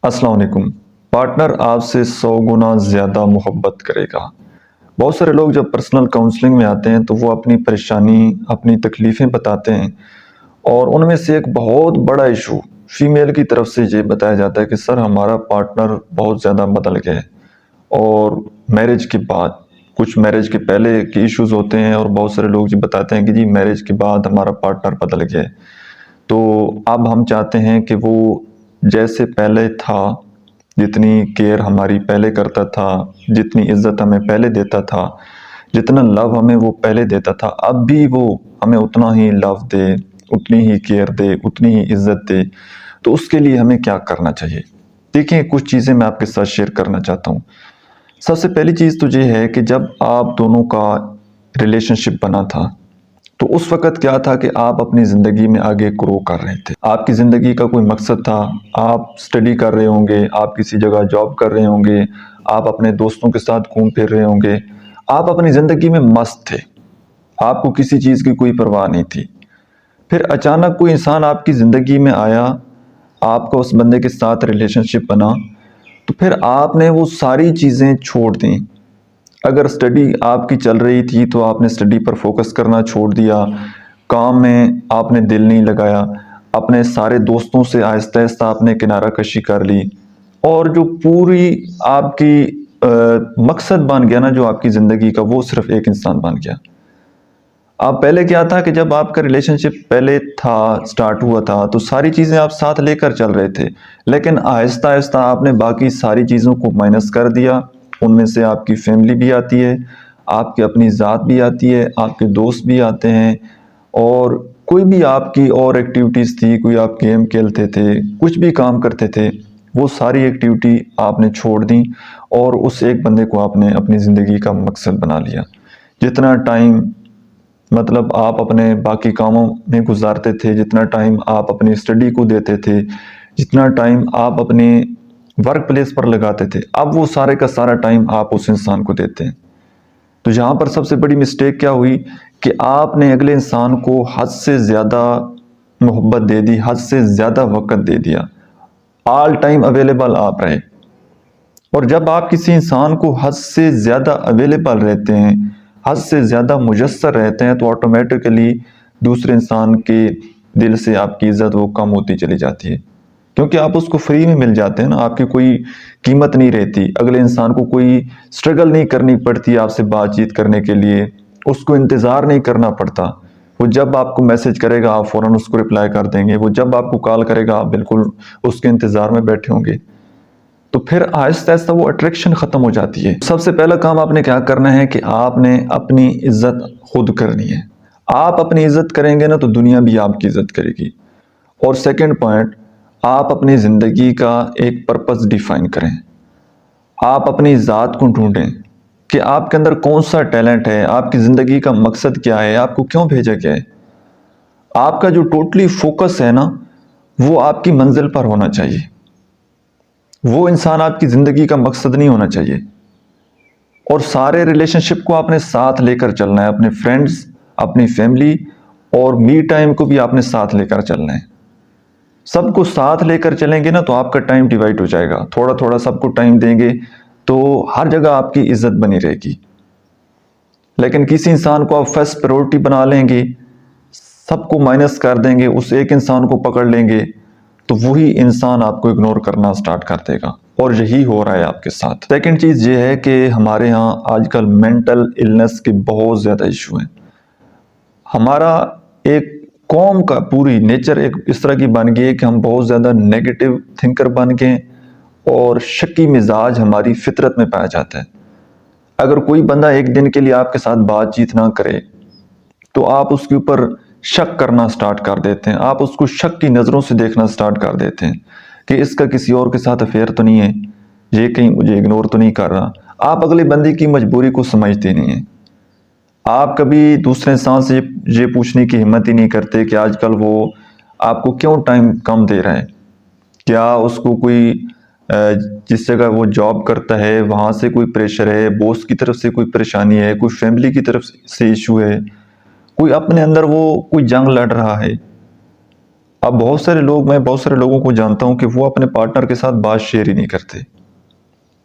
السلام علیکم۔ پارٹنر آپ سے 100 گنا زیادہ محبت کرے گا۔ بہت سارے لوگ جب پرسنل کاؤنسلنگ میں آتے ہیں تو وہ اپنی پریشانی، اپنی تکلیفیں بتاتے ہیں، اور ان میں سے ایک بہت بڑا ایشو فیمیل کی طرف سے یہ بتایا جاتا ہے کہ سر ہمارا پارٹنر بہت زیادہ بدل گیا ہے، اور میرج کے بعد کچھ میرج کے پہلے کے ایشوز ہوتے ہیں، اور بہت سارے لوگ یہ بتاتے ہیں کہ جی میرج کے بعد ہمارا پارٹنر بدل گیا ہے۔ تو اب ہم چاہتے ہیں کہ وہ جیسے پہلے تھا، جتنی کیئر ہماری پہلے کرتا تھا، جتنی عزت ہمیں پہلے دیتا تھا، جتنا لو ہمیں وہ پہلے دیتا تھا، اب بھی وہ ہمیں اتنا ہی لو دے، اتنی ہی کیئر دے، اتنی ہی عزت دے۔ تو اس کے لیے ہمیں کیا کرنا چاہیے؟ دیکھیں، کچھ چیزیں میں آپ کے ساتھ شیئر کرنا چاہتا ہوں۔ سب سے پہلی چیز تو یہ ہے کہ جب آپ دونوں کا ریلیشن شپ بنا تھا تو اس وقت کیا تھا کہ آپ اپنی زندگی میں آگے گرو کر رہے تھے، آپ کی زندگی کا کوئی مقصد تھا، آپ سٹڈی کر رہے ہوں گے، آپ کسی جگہ جاب کر رہے ہوں گے، آپ اپنے دوستوں کے ساتھ گھوم پھر رہے ہوں گے، آپ اپنی زندگی میں مست تھے، آپ کو کسی چیز کی کوئی پرواہ نہیں تھی۔ پھر اچانک کوئی انسان آپ کی زندگی میں آیا، آپ کا اس بندے کے ساتھ ریلیشن شپ بنا، تو پھر آپ نے وہ ساری چیزیں چھوڑ دیں۔ اگر سٹڈی آپ کی چل رہی تھی تو آپ نے سٹڈی پر فوکس کرنا چھوڑ دیا، کام میں آپ نے دل نہیں لگایا، اپنے سارے دوستوں سے آہستہ آہستہ آپ نے کنارہ کشی کر لی، اور جو پوری آپ کی مقصد بن گیا نا جو آپ کی زندگی کا، وہ صرف ایک انسان بن گیا۔ آپ پہلے کیا تھا کہ جب آپ کا ریلیشن شپ پہلے تھا، سٹارٹ ہوا تھا، تو ساری چیزیں آپ ساتھ لے کر چل رہے تھے، لیکن آہستہ آہستہ آپ نے باقی ساری چیزوں کو مائنس کر دیا۔ ان میں سے آپ کی فیملی بھی آتی ہے، آپ کی اپنی ذات بھی آتی ہے، آپ کے دوست بھی آتے ہیں، اور کوئی بھی آپ کی اور ایکٹیویٹیز تھی، کوئی آپ گیم کھیلتے تھے، کچھ بھی کام کرتے تھے، وہ ساری ایکٹیویٹی آپ نے چھوڑ دیں، اور اس ایک بندے کو آپ نے اپنی زندگی کا مقصد بنا لیا۔ جتنا ٹائم مطلب آپ اپنے باقی کاموں میں گزارتے تھے، جتنا ٹائم آپ اپنی سٹڈی کو دیتے تھے، جتنا ٹائم آپ اپنے ورک پلیس پر لگاتے تھے، اب وہ سارے کا سارا ٹائم آپ اس انسان کو دیتے ہیں۔ تو یہاں پر سب سے بڑی مسٹیک کیا ہوئی کہ آپ نے اگلے انسان کو حد سے زیادہ محبت دے دی، حد سے زیادہ وقت دے دیا، آل ٹائم اویلیبل آپ رہے۔ اور جب آپ کسی انسان کو حد سے زیادہ اویلیبل رہتے ہیں، حد سے زیادہ مجسر رہتے ہیں، تو آٹومیٹکلی دوسرے انسان کے دل سے آپ کی عزت وہ کم ہوتی چلی جاتی ہے، کیونکہ آپ اس کو فری میں مل جاتے ہیں نا، آپ کی کوئی قیمت نہیں رہتی، اگلے انسان کو کوئی سٹرگل نہیں کرنی پڑتی آپ سے بات چیت کرنے کے لیے، اس کو انتظار نہیں کرنا پڑتا۔ وہ جب آپ کو میسج کرے گا آپ فوراً اس کو رپلائی کر دیں گے، وہ جب آپ کو کال کرے گا آپ بالکل اس کے انتظار میں بیٹھے ہوں گے۔ تو پھر آہستہ آہستہ وہ اٹریکشن ختم ہو جاتی ہے۔ سب سے پہلا کام آپ نے کیا کرنا ہے کہ آپ نے اپنی عزت خود کرنی ہے۔ آپ اپنی عزت کریں گے نا تو دنیا بھی آپ کی عزت کرے گی۔ اور سیکنڈ پوائنٹ، آپ اپنی زندگی کا ایک پرپس ڈیفائن کریں۔ آپ اپنی ذات کو ڈھونڈیں کہ آپ کے اندر کون سا ٹیلنٹ ہے، آپ کی زندگی کا مقصد کیا ہے، آپ کو کیوں بھیجا گیا ہے۔ آپ کا جو ٹوٹلی فوکس ہے نا، وہ آپ کی منزل پر ہونا چاہیے، وہ انسان آپ کی زندگی کا مقصد نہیں ہونا چاہیے۔ اور سارے ریلیشن شپ کو آپ نے ساتھ لے کر چلنا ہے، اپنے فرینڈز، اپنی فیملی، اور می ٹائم کو بھی آپ نے ساتھ لے کر چلنا ہے۔ سب کو ساتھ لے کر چلیں گے نا تو آپ کا ٹائم ڈیوائڈ ہو جائے گا، تھوڑا تھوڑا سب کو ٹائم دیں گے تو ہر جگہ آپ کی عزت بنی رہے گی۔ لیکن کسی انسان کو آپ فرسٹ پریورٹی بنا لیں گے، سب کو مائنس کر دیں گے، اس ایک انسان کو پکڑ لیں گے، تو وہی انسان آپ کو اگنور کرنا سٹارٹ کر دے گا، اور یہی ہو رہا ہے آپ کے ساتھ۔ سیکنڈ چیز یہ ہے کہ ہمارے ہاں آج کل مینٹل النس کے بہت زیادہ ایشو ہیں۔ ہمارا ایک قوم کا پوری نیچر ایک اس طرح کی بن گئی ہے کہ ہم بہت زیادہ نیگیٹو تھنکر بن گئے، اور شکی مزاج ہماری فطرت میں پایا جاتا ہے۔ اگر کوئی بندہ ایک دن کے لیے آپ کے ساتھ بات چیت نہ کرے تو آپ اس کے اوپر شک کرنا سٹارٹ کر دیتے ہیں، آپ اس کو شک کی نظروں سے دیکھنا سٹارٹ کر دیتے ہیں کہ اس کا کسی اور کے ساتھ افیئر تو نہیں ہے، یہ کہیں مجھے اگنور تو نہیں کر رہا۔ آپ اگلے بندے کی مجبوری کو سمجھتے نہیں ہیں۔ آپ کبھی دوسرے انسان سے یہ پوچھنے کی ہمت ہی نہیں کرتے کہ آج کل وہ آپ کو کیوں ٹائم کم دے رہا ہے، کیا اس کو کوئی جس جگہ وہ جاب کرتا ہے وہاں سے کوئی پریشر ہے، باس کی طرف سے کوئی پریشانی ہے، کوئی فیملی کی طرف سے ایشو ہے، کوئی اپنے اندر وہ کوئی جنگ لڑ رہا ہے۔ اب میں بہت سارے لوگوں کو جانتا ہوں کہ وہ اپنے پارٹنر کے ساتھ بات شیئر ہی نہیں کرتے.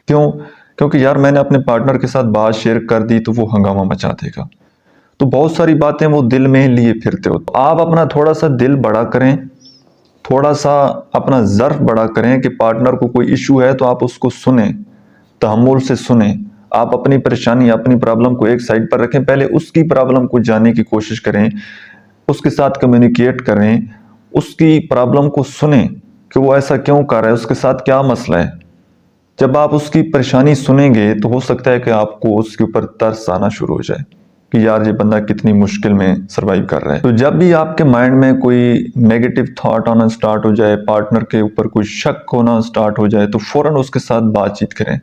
کیوں؟ کیونکہ یار میں نے اپنے پارٹنر کے ساتھ بات شیئر کر دی تو وہ ہنگامہ مچا دے گا. تو بہت ساری باتیں وہ دل میں لیے پھرتے ہو. آپ اپنا تھوڑا سا دل بڑا کریں، تھوڑا سا اپنا ظرف بڑا کریں کہ پارٹنر کو کوئی ایشو ہے تو آپ اس کو سنیں، تحمل سے سنیں. آپ اپنی پریشانی، اپنی پرابلم کو ایک سائڈ پر رکھیں، پہلے اس کی پرابلم کو جاننے کی کوشش کریں، اس کے ساتھ کمیونیکیٹ کریں، اس کی پرابلم کو سنیں کہ وہ ایسا کیوں کر رہا ہے، اس کے ساتھ کیا مسئلہ ہے. جب آپ اس کی پریشانی سنیں گے تو ہو سکتا ہے کہ آپ کو اس کے اوپر ترس آنا شروع ہو جائے کہ یار یہ بندہ کتنی مشکل میں سروائیو کر رہا ہے. تو جب بھی آپ کے مائنڈ میں کوئی نیگیٹو تھاٹ آنا سٹارٹ ہو جائے، پارٹنر کے اوپر کوئی شک ہونا سٹارٹ ہو جائے، تو فوراً اس کے ساتھ بات چیت کریں.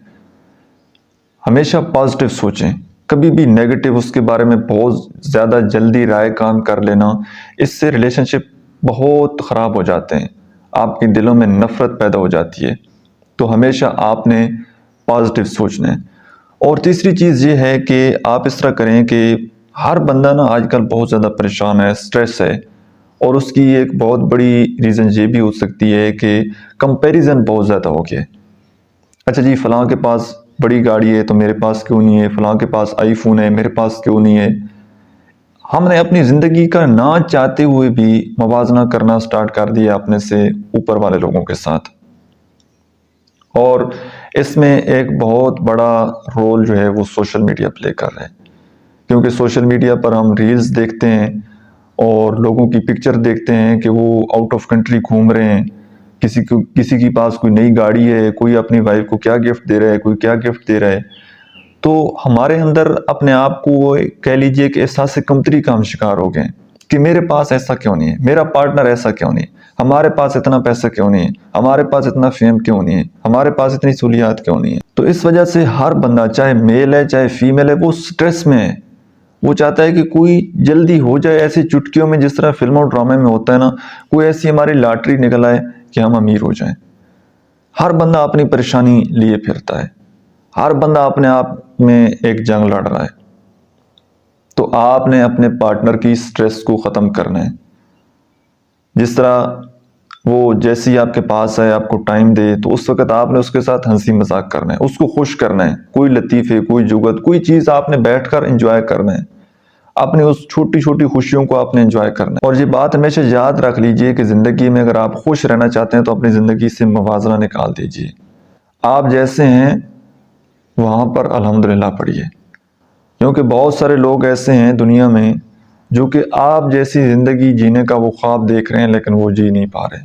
ہمیشہ پازیٹیو سوچیں، کبھی بھی نیگیٹو اس کے بارے میں بہت زیادہ جلدی رائے کام کر لینا، اس سے ریلیشن شپ بہت خراب ہو جاتے ہیں، آپ کے دلوں میں نفرت پیدا ہو جاتی ہے. تو ہمیشہ آپ نے پازیٹیو سوچنا ہے. اور تیسری چیز یہ ہے کہ آپ اس طرح کریں کہ ہر بندہ نا آج کل بہت زیادہ پریشان ہے، سٹریس ہے، اور اس کی ایک بہت بڑی ریزن یہ بھی ہو سکتی ہے کہ کمپیریزن بہت زیادہ ہو گیا. اچھا جی، فلاں کے پاس بڑی گاڑی ہے تو میرے پاس کیوں نہیں ہے، فلاں کے پاس آئی فون ہے میرے پاس کیوں نہیں ہے. ہم نے اپنی زندگی کا نہ چاہتے ہوئے بھی موازنہ کرنا سٹارٹ کر دیا اپنے سے اوپر والے لوگوں کے ساتھ. اور اس میں ایک بہت بڑا رول جو ہے وہ سوشل میڈیا پلے کر رہے ہیں، کیونکہ سوشل میڈیا پر ہم ریلز دیکھتے ہیں اور لوگوں کی پکچر دیکھتے ہیں کہ وہ آؤٹ آف کنٹری گھوم رہے ہیں، کسی کے پاس کوئی نئی گاڑی ہے، کوئی اپنی وائف کو کیا گفٹ دے رہا ہے، کوئی کیا گفٹ دے رہا ہے. تو ہمارے اندر اپنے آپ کو کہہ لیجئے کہ احساس کمتری کا ہم شکار ہو گئے کہ میرے پاس ایسا کیوں نہیں ہے، میرا پارٹنر ایسا کیوں نہیں ہے، ہمارے پاس اتنا پیسہ کیوں نہیں ہے، ہمارے پاس اتنا فیم کیوں نہیں ہے، ہمارے پاس اتنی سہولیات کیوں نہیں ہے. تو اس وجہ سے ہر بندہ، چاہے میل ہے چاہے فیمیل ہے، وہ سٹریس میں ہے. وہ چاہتا ہے کہ کوئی جلدی ہو جائے، ایسی چٹکیوں میں جس طرح فلم اور ڈرامے میں ہوتا ہے نا، کوئی ایسی ہماری لاٹری نکل آئے کہ ہم امیر ہو جائیں. ہر بندہ اپنی پریشانی لیے پھرتا ہے، ہر بندہ اپنے آپ میں ایک جنگ لڑ رہا ہے. تو آپ نے اپنے پارٹنر کی سٹریس کو ختم کرنا ہے. جس طرح وہ جیسی آپ کے پاس ہے، آپ کو ٹائم دے، تو اس وقت آپ نے اس کے ساتھ ہنسی مذاق کرنا ہے، اس کو خوش کرنا ہے. کوئی لطیفے، کوئی جگت، کوئی چیز آپ نے بیٹھ کر انجوائے کرنا ہے. اپنی اس چھوٹی چھوٹی خوشیوں کو آپ نے انجوائے کرنا ہے. اور یہ بات ہمیشہ یاد رکھ لیجئے کہ زندگی میں اگر آپ خوش رہنا چاہتے ہیں تو اپنی زندگی سے موازنہ نکال دیجئے. آپ جیسے ہیں وہاں پر الحمدللہ پڑھیے، کیونکہ بہت سارے لوگ ایسے ہیں دنیا میں جو کہ آپ جیسی زندگی جینے کا وہ خواب دیکھ رہے ہیں لیکن وہ جی نہیں پا رہے.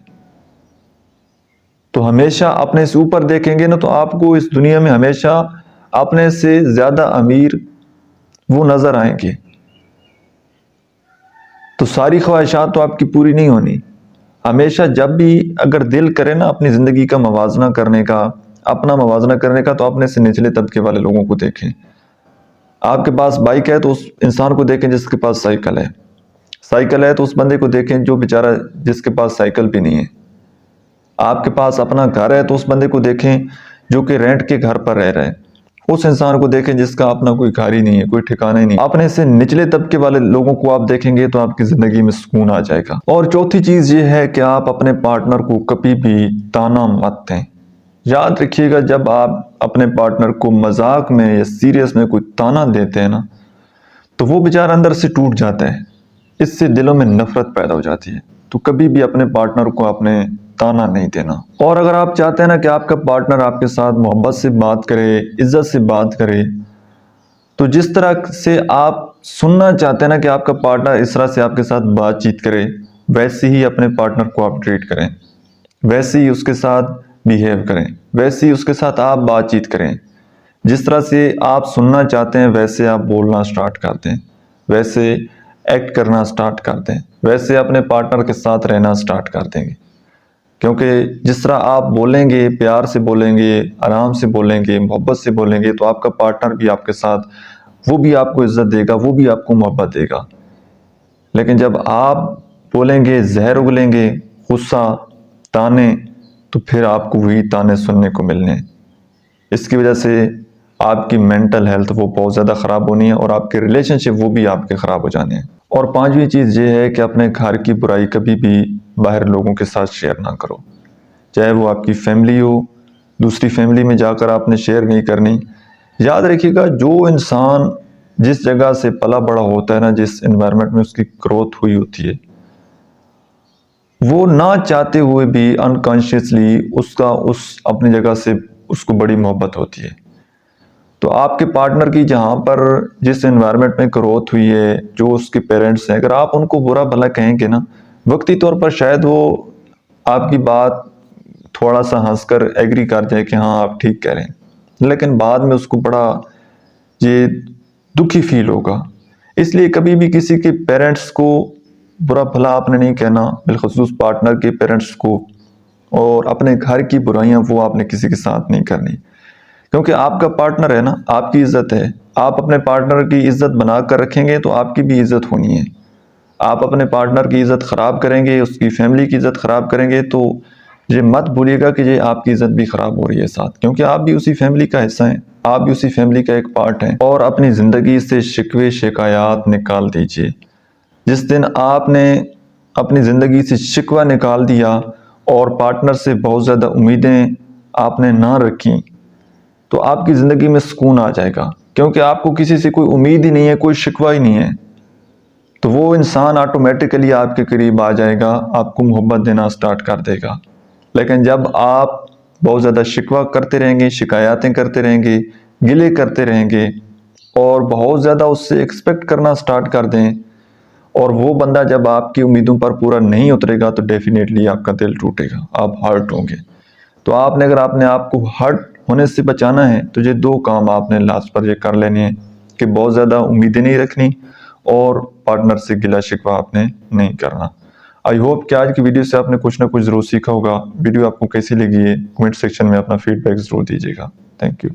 تو ہمیشہ اپنے سے اوپر دیکھیں گے نا تو آپ کو اس دنیا میں ہمیشہ اپنے سے زیادہ امیر وہ نظر آئیں گے. تو ساری خواہشات تو آپ کی پوری نہیں ہونی. ہمیشہ جب بھی اگر دل کرے نا اپنی زندگی کا موازنہ کرنے کا، اپنا موازنہ کرنے کا، تو اپنے سے نچلے طبقے والے لوگوں کو دیکھیں. آپ کے پاس بائک ہے تو اس انسان کو دیکھیں جس کے پاس سائیکل ہے. سائیکل ہے تو اس بندے کو دیکھیں جو بیچارہ جس کے پاس سائیکل بھی نہیں ہے. آپ کے پاس اپنا گھر ہے تو اس بندے کو دیکھیں جو کہ رینٹ کے گھر پر رہ رہا ہے. اس انسان کو دیکھیں جس کا اپنا کوئی گھر ہی نہیں ہے، کوئی ٹھکانہ ہی نہیں. اپنے سے نچلے طبقے والے لوگوں کو آپ دیکھیں گے تو آپ کی زندگی میں سکون آ جائے گا. اور چوتھی چیز یہ ہے کہ آپ اپنے پارٹنر کو کبھی بھی تانا مت دیں. یاد رکھیے گا جب آپ اپنے پارٹنر کو مذاق میں یا سیریس میں کوئی تانا دیتے ہیں نا تو وہ بیچارہ اندر سے ٹوٹ جاتا ہے، اس سے دلوں میں نفرت پیدا ہو جاتی ہے. تو کبھی بھی اپنے پارٹنر کو اپنے تانا نہیں دینا. اور اگر آپ چاہتے ہیں نا کہ آپ کا پارٹنر آپ کے ساتھ محبت سے بات کرے، عزت سے بات کرے، تو جس طرح سے آپ سننا چاہتے ہیں نا کہ آپ کا پارٹنر اس طرح سے آپ کے ساتھ بات چیت کرے، ویسے ہی اپنے پارٹنر کو آپ ٹریٹ کریں، ویسے ہی اس کے ساتھ بیہیو کریں، ویسے ہی اس کے ساتھ آپ بات چیت کریں. جس طرح سے آپ سننا چاہتے ہیں ویسے آپ بولنا سٹارٹ کر دیں، ویسے ایکٹ کرنا سٹارٹ کر دیں، ویسے اپنے پارٹنر کے ساتھ رہنا سٹارٹ کر دیں گے. کیونکہ جس طرح آپ بولیں گے، پیار سے بولیں گے، آرام سے بولیں گے، محبت سے بولیں گے، تو آپ کا پارٹنر بھی آپ کے ساتھ وہ بھی آپ کو عزت دے گا، وہ بھی آپ کو محبت دے گا. لیکن جب آپ بولیں گے، زہر اگلیں گے، غصہ، تانے، تو پھر آپ کو وہی تانے سننے کو ملنے. اس کی وجہ سے آپ کی مینٹل ہیلتھ وہ بہت زیادہ خراب ہونی ہے اور آپ کے ریلیشن شپ وہ بھی آپ کے خراب ہو جانے ہیں. اور پانچویں چیز یہ ہے کہ اپنے گھر کی برائی کبھی بھی باہر لوگوں کے ساتھ شیئر نہ کرو، چاہے وہ آپ کی فیملی ہو، دوسری فیملی میں جا کر آپ نے شیئر نہیں کرنی۔ یاد رکھیے گا، جو انسان جس جگہ سے پلا بڑا ہوتا ہے نا، جس انوائرمنٹ میں اس کی گروتھ ہوئی ہوتی ہے، وہ نہ چاہتے ہوئے بھی انکانشیسلی اس اپنی جگہ سے اس کو بڑی محبت ہوتی ہے۔ تو آپ کے پارٹنر کی جہاں پر جس انوائرمنٹ میں گروتھ ہوئی ہے، جو اس کے پیرنٹس ہیں، اگر آپ ان کو برا بھلا کہیں گے نا، وقتی طور پر شاید وہ آپ کی بات تھوڑا سا ہنس کر ایگری کر جائے کہ ہاں آپ ٹھیک کہہ رہے ہیں، لیکن بعد میں اس کو بڑا یہ دکھی فیل ہوگا۔ اس لیے کبھی بھی کسی کے پیرنٹس کو برا بھلا آپ نے نہیں کہنا، بالخصوص پارٹنر کے پیرنٹس کو، اور اپنے گھر کی برائیاں وہ آپ نے کسی کے ساتھ نہیں کرنی، کیونکہ آپ کا پارٹنر ہے نا، آپ کی عزت ہے۔ آپ اپنے پارٹنر کی عزت بنا کر رکھیں گے تو آپ کی بھی عزت ہونی ہے۔ آپ اپنے پارٹنر کی عزت خراب کریں گے، اس کی فیملی کی عزت خراب کریں گے، تو یہ مت بھولیے گا کہ یہ آپ کی عزت بھی خراب ہو رہی ہے ساتھ، کیونکہ آپ بھی اسی فیملی کا حصہ ہیں، آپ بھی اسی فیملی کا ایک پارٹ ہیں۔ اور اپنی زندگی سے شکوے شکایات نکال دیجئے۔ جس دن آپ نے اپنی زندگی سے شکوہ نکال دیا اور پارٹنر سے بہت زیادہ امیدیں آپ نے نہ رکھیں، تو آپ کی زندگی میں سکون آ جائے گا، کیونکہ آپ کو کسی سے کوئی امید ہی نہیں ہے، کوئی شکوہ ہی نہیں ہے، تو وہ انسان آٹومیٹکلی آپ کے قریب آ جائے گا، آپ کو محبت دینا سٹارٹ کر دے گا۔ لیکن جب آپ بہت زیادہ شکوہ کرتے رہیں گے، شکایاتیں کرتے رہیں گے، گلے کرتے رہیں گے، اور بہت زیادہ اس سے ایکسپیکٹ کرنا سٹارٹ کر دیں، اور وہ بندہ جب آپ کی امیدوں پر پورا نہیں اترے گا، تو ڈیفینیٹلی آپ کا دل ٹوٹے گا، آپ ہرٹ ہوں گے۔ تو اگر آپ نے آپ کو ہرٹ ہونے سے بچانا ہے، تو یہ دو کام آپ نے لاسٹ پر یہ کر لینے ہیں کہ بہت زیادہ امیدیں نہیں رکھنی، اور پارٹنر سے گلہ شکوہ آپ نے نہیں کرنا۔ آئی ہوپ کہ آج کی ویڈیو سے آپ نے کچھ نہ کچھ ضرور سیکھا ہوگا۔ ویڈیو آپ کو کیسی لگی ہے، کمنٹ سیکشن میں اپنا فیڈ بیک ضرور دیجیے گا۔ Thank you.